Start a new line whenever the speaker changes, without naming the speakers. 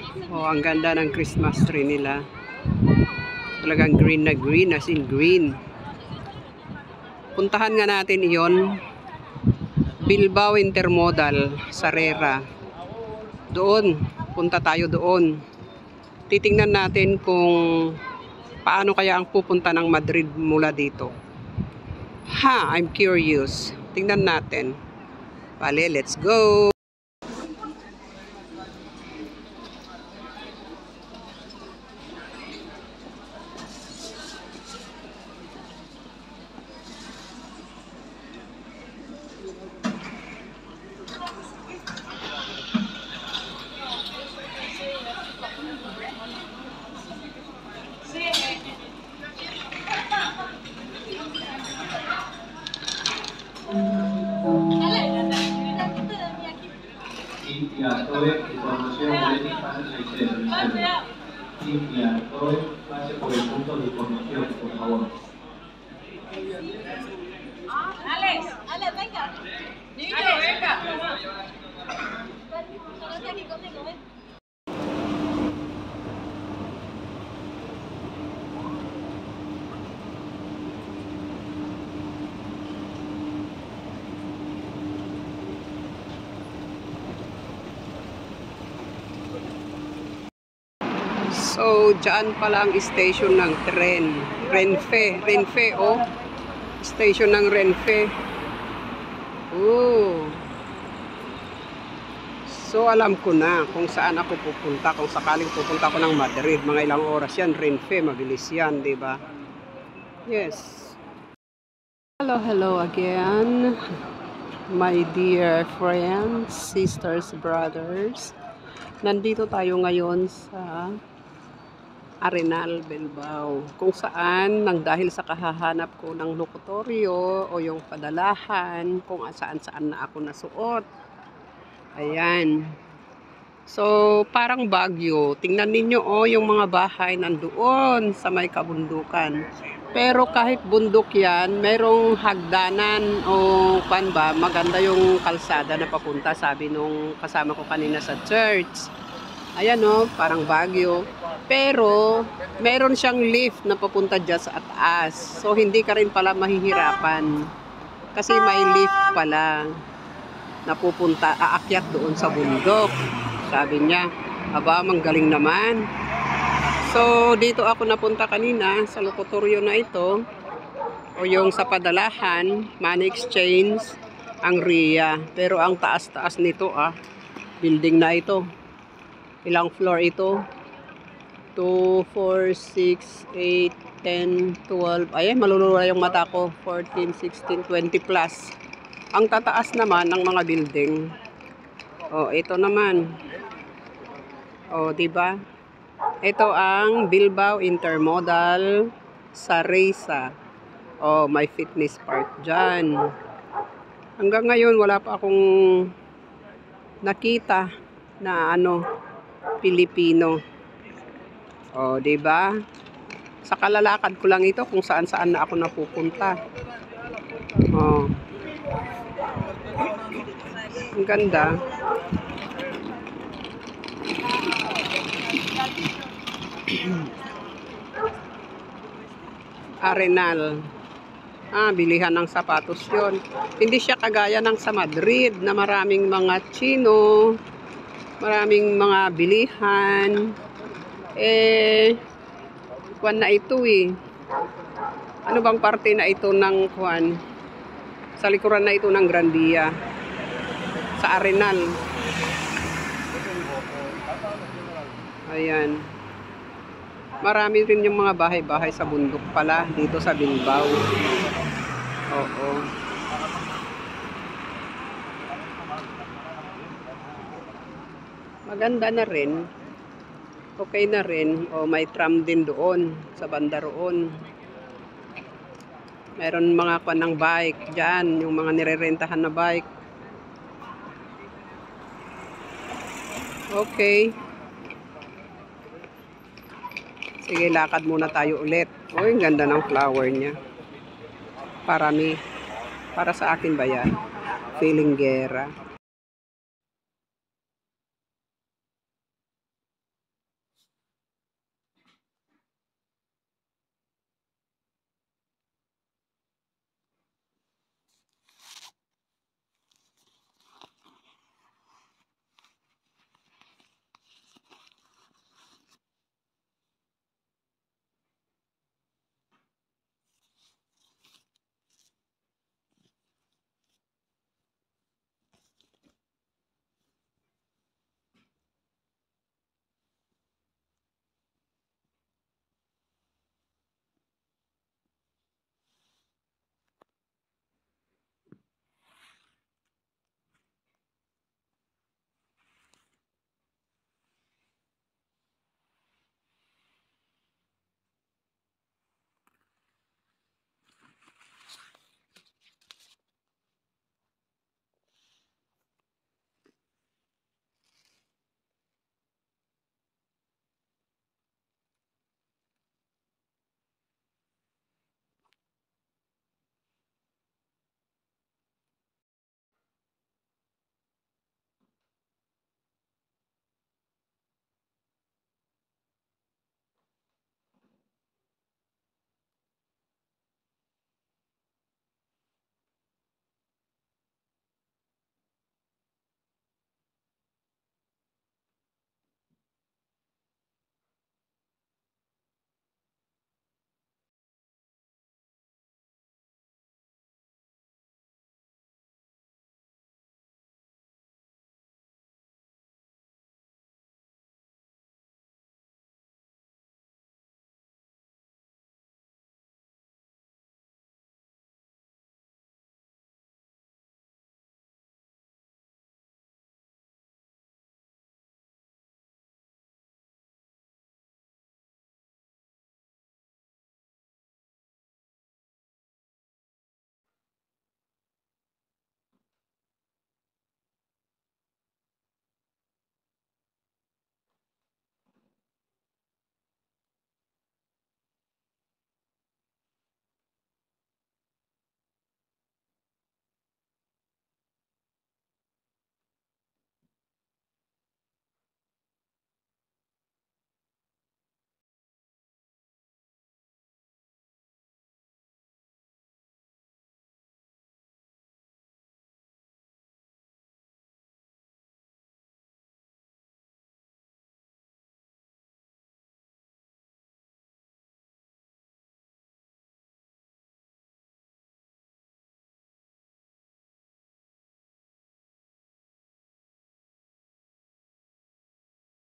Oh, ang ganda ng Christmas tree nila. Talagang green na green, as in green. Puntahan nga natin iyon. Bilbao Intermodal, Sarera. Doon, punta tayo doon. Titingnan natin kung paano kaya ang pupunta ng Madrid mula dito. I'm curious. Tingnan natin. Vale, let's go!
Y actores de información de pase reserva. Y actores pase por el punto de información, por favor.
Alex, venga. Niño, venga. Quédate aquí conmigo, ven.
So, dyan pala ang station ng tren. Renfe, oh. Station ng Renfe. Oh. So, alam ko na kung saan ako pupunta. Kung sakaling pupunta ako ng Madrid. Mga ilang oras yan. Renfe, mabilis yan, diba? Yes. Hello again. My dear friends, sisters, brothers. Nandito tayo ngayon sa Arenal, Bilbao, kung saan nang dahil sa kahahanap ko ng locutorio o yung padalahan kung saan-saan na ako nasuot. Ayan. So, parang Baguio. Tingnan ninyo yung mga bahay nandoon sa may kabundukan. Pero kahit bundok yan, merong hagdanan o maganda yung kalsada na papunta, sabi nung kasama ko kanina sa church. Ayan parang Baguio. Pero, meron siyang lift na papunta dyan sa taas. So, hindi ka rin pala mahihirapan. Kasi may lift pala na pupunta, aakyat doon sa bundok. Sabi niya, aba, manggaling naman. So, dito ako napunta kanina sa locutorio na ito. O yung sa padalahan, money exchange, ang RIA. Pero ang taas-taas nito, building na ito. Ilang floor ito? 2, 4, 6, 8, 10, 12. Ayan, malulula yung mata ko. 14, 16, 20 plus. Ang tataas naman ng mga building. Ito naman. Diba? Ito ang Bilbao Intermodal Saresa. May fitness park dyan. Hanggang ngayon, wala pa akong nakita na Pilipino. Diba? Sa kalalakad ko lang ito kung saan-saan na ako napupunta. Ang ganda. Arenal. Bilihan ng sapatos yon. Hindi siya kagaya ng sa Madrid na maraming mga Chino, maraming mga bilihan. Kuwan na ito Ano bang parte na ito ng kuwan? Sa likuran na ito ng Gran Via. Sa Arenal. Ayan. Marami rin yung mga bahay-bahay sa bundok pala dito sa Bilbao. Maganda na rin. Okay na rin. May tram din doon sa banda roon. Meron mga kwan ng bike dyan, yung mga nirerentahan na bike. Okay. Sige, lakad muna tayo ulit. Ang ganda ng flower niya. Para sa akin ba yan? Filinggera.